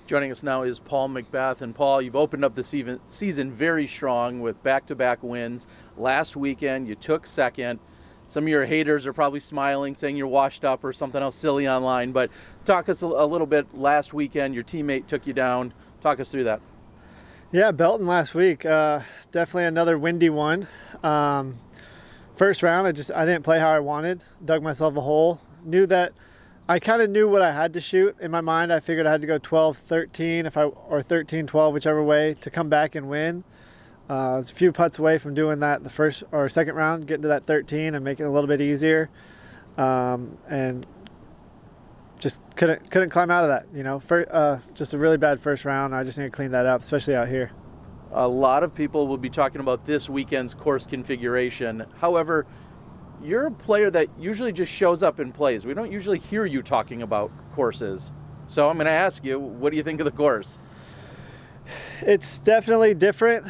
Joining us now is Paul McBeth. And Paul, you've opened up the season very strong with back-to-back wins. Last weekend, you took second. Some of your haters are probably smiling, saying you're washed up or something else silly online. But talk us a little bit. Last weekend, your teammate took you down. Talk us through that. Yeah, Belton last week. Definitely another windy one. First round, I didn't play how I wanted. Dug myself a hole. I kind of knew what I had to shoot. In my mind, I figured I had to go 12-13 or 13-12, whichever way, to come back and win. I was a few putts away from doing that the first or second round, getting to that 13 and making it a little bit easier. And just couldn't climb out of that. Just a really bad first round. I just need to clean that up, especially out here. A lot of people will be talking about this weekend's course configuration. However, you're a player that usually just shows up and plays. We don't usually hear you talking about courses. So I'm going to ask you, what do you think of the course? It's definitely different.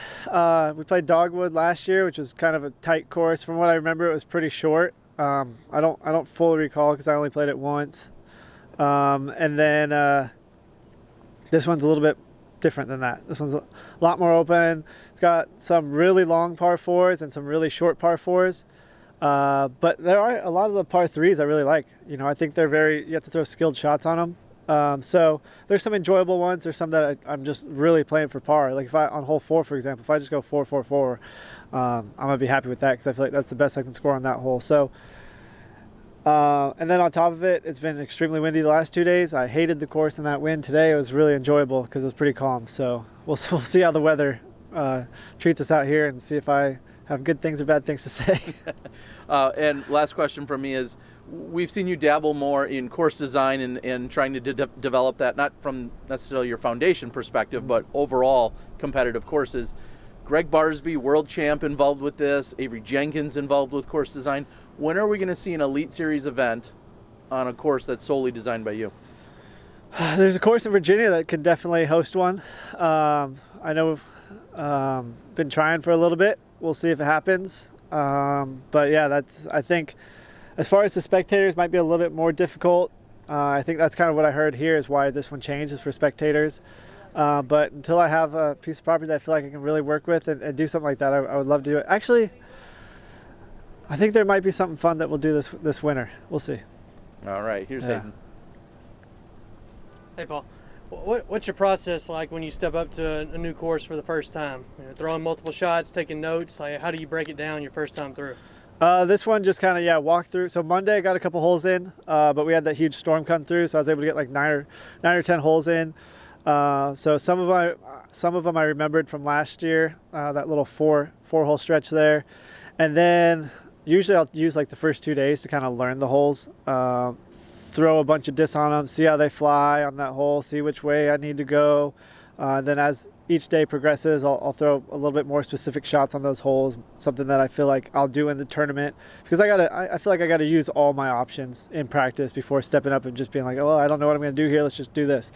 We played Dogwood last year, which was kind of a tight course. From what I remember, it was pretty short. I don't fully recall because I only played it once. And then this one's a little bit different than that. This one's a lot more open. It's got some really long par fours and some really short par fours. But there are a lot of the par threes I really like. I think you have to throw skilled shots on them. So there's some enjoyable ones. There's some that I'm just really playing for par. Like on hole 4, for example, if I just go 4-4-4, I'm gonna be happy with that because I feel like that's the best I can score on that hole. So, and then on top of it, it's been extremely windy the last 2 days. I hated the course in that wind today. It was really enjoyable because it was pretty calm. So we'll see how the weather treats us out here and see if I have good things or bad things to say. And last question from me is, we've seen you dabble more in course design and trying to develop that, not from necessarily your foundation perspective, but overall competitive courses. Greg Barsby, world champ, involved with this. Avery Jenkins involved with course design. When are we going to see an Elite Series event on a course that's solely designed by you? There's a course in Virginia that can definitely host one. I know been trying for a little bit. We'll see if it happens. But yeah, I think as far as the spectators might be a little bit more difficult. I think that's kind of what I heard here is why this one changed is for spectators. But until I have a piece of property that I feel like I can really work with and do something like that, I would love to do it. Actually, I think there might be something fun that we'll do this winter. We'll see. All right, here's Hayden. Hey, Paul. What's your process like when you step up to a new course for the first time? Throwing multiple shots, taking notes. How do you break it down your first time through? This one just kind of walk through. So Monday I got a couple holes in, but we had that huge storm come through, so I was able to get like 9 or 10 holes in. So some of them I remembered from last year, that little four hole stretch there, and then usually I'll use like the first 2 days to kind of learn the holes. Throw a bunch of disc on them, see how they fly on that hole, see which way I need to go. Then as each day progresses, I'll throw a little bit more specific shots on those holes, something that I feel like I'll do in the tournament. Because I feel like I gotta use all my options in practice before stepping up and just being like, oh, well, I don't know what I'm gonna do here, let's just do this.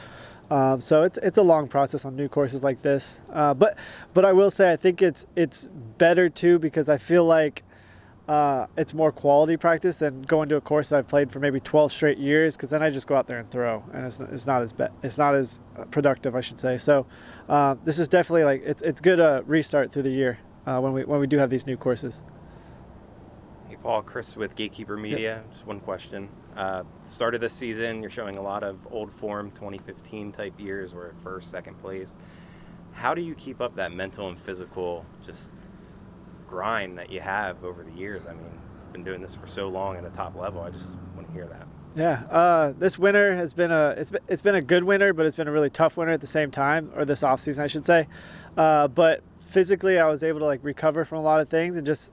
So it's a long process on new courses like this. But I will say I think it's better too because I feel like it's more quality practice than going to a course that I've played for maybe 12 straight years, because then I just go out there and throw, and it's not as productive, I should say. So this is definitely like it's good restart through the year when we do have these new courses. Hey Paul, Chris with Gatekeeper Media. Yeah. Just one question. Start of this season, you're showing a lot of old form 2015 type years where first, second place. How do you keep up that mental and physical just grind that you have over the years? I mean, been doing this for so long at a top level. I just want to hear that. Yeah, this winter has been it's been a good winter, but it's been a really tough winter at the same time, or this off season, I should say. But physically, I was able to like recover from a lot of things and just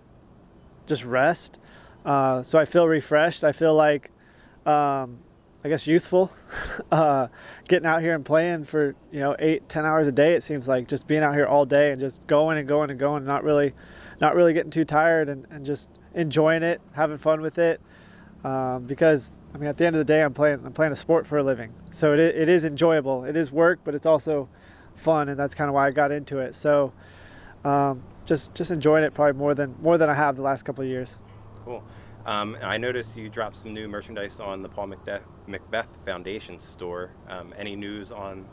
rest. So I feel refreshed. I feel like, I guess, youthful. Getting out here and playing for 8-10 hours a day. It seems like just being out here all day and just going and going and going, not really getting too tired and just enjoying it, having fun with it. Because I mean, at the end of the day, I'm playing a sport for a living, so it is enjoyable. It is work, but it's also fun, and that's kind of why I got into it. So just enjoying it probably more than I have the last couple of years. Cool. I noticed you dropped some new merchandise on the Paul McBeth Foundation store. Any news on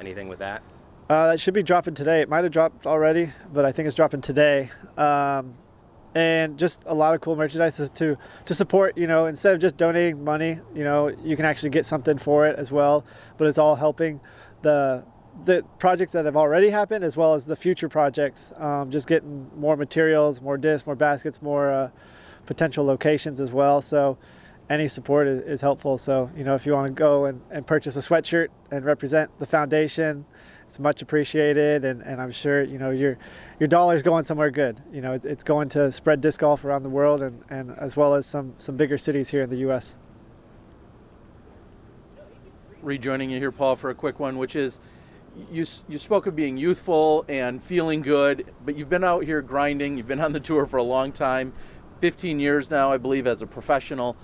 Anything with that? That should be dropping today. It might have dropped already, but I think it's dropping today. And just a lot of cool merchandise to support, you know, instead of just donating money, you know, you can actually get something for it as well. But it's all helping the projects that have already happened as well as the future projects. Just getting more materials, more discs, more baskets, more potential locations as well. So any support is helpful. So, you know, if you want to go and purchase a sweatshirt and represent the foundation, it's much appreciated, and I'm sure, you know, your dollar's going somewhere good. You know, it's going to spread disc golf around the world, and as well as some bigger cities here in the U.S. Rejoining you here, Paul, for a quick one, which is you spoke of being youthful and feeling good, but you've been out here grinding. You've been on the tour for a long time, 15 years now, I believe, as a professional.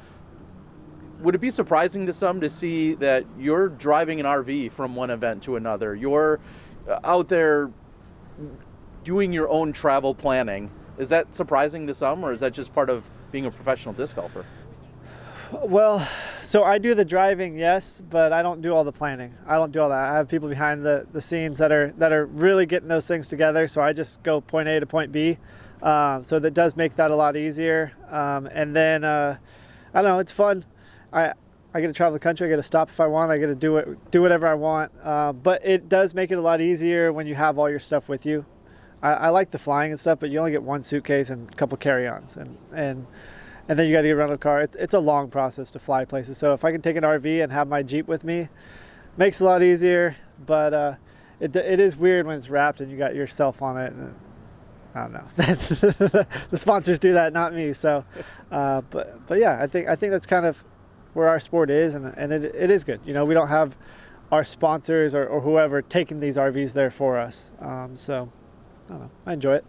Would it be surprising to some to see that you're driving an RV from one event to another? You're out there doing your own travel planning. Is that surprising to some, or is that just part of being a professional disc golfer? Well, so I do the driving, yes, but I don't do all the planning. I don't do all that. I have people behind the scenes that are really getting those things together. So I just go point A to point B. So that does make that a lot easier. And then I don't know, it's fun. I get to travel the country. I get to stop if I want. I get to do whatever I want. But it does make it a lot easier when you have all your stuff with you. I like the flying and stuff, but you only get one suitcase and a couple carry-ons, and then you got to get around a car. It's a long process to fly places. So if I can take an RV and have my Jeep with me, makes it a lot easier. But it is weird when it's wrapped and you got yourself on it. And I don't know. The sponsors do that, not me. So, but yeah, I think that's kind of where our sport is, and it is good. You know, we don't have our sponsors or whoever taking these RVs there for us. So I don't know. I enjoy it.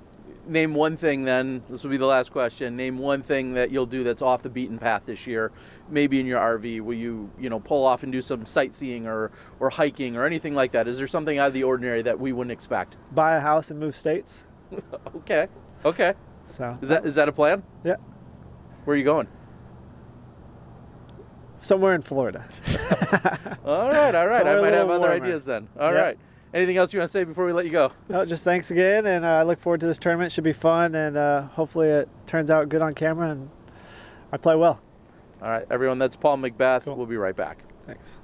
Name one thing then, this will be the last question, name one thing that you'll do that's off the beaten path this year, maybe in your RV. Will you pull off and do some sightseeing or hiking or anything like that? Is there something out of the ordinary that we wouldn't expect? Buy a house and move states. Okay. So Is that a plan? Yeah. Where are you going? Somewhere in Florida. All right. Somewhere I a might have little other warmer. ideas then. All Yep. right. Anything else you want to say before we let you go? No, just thanks again, and I look forward to this tournament. Should be fun, and hopefully it turns out good on camera and I play well. All right, everyone, that's Paul McBeth. Cool. We'll be right back. Thanks.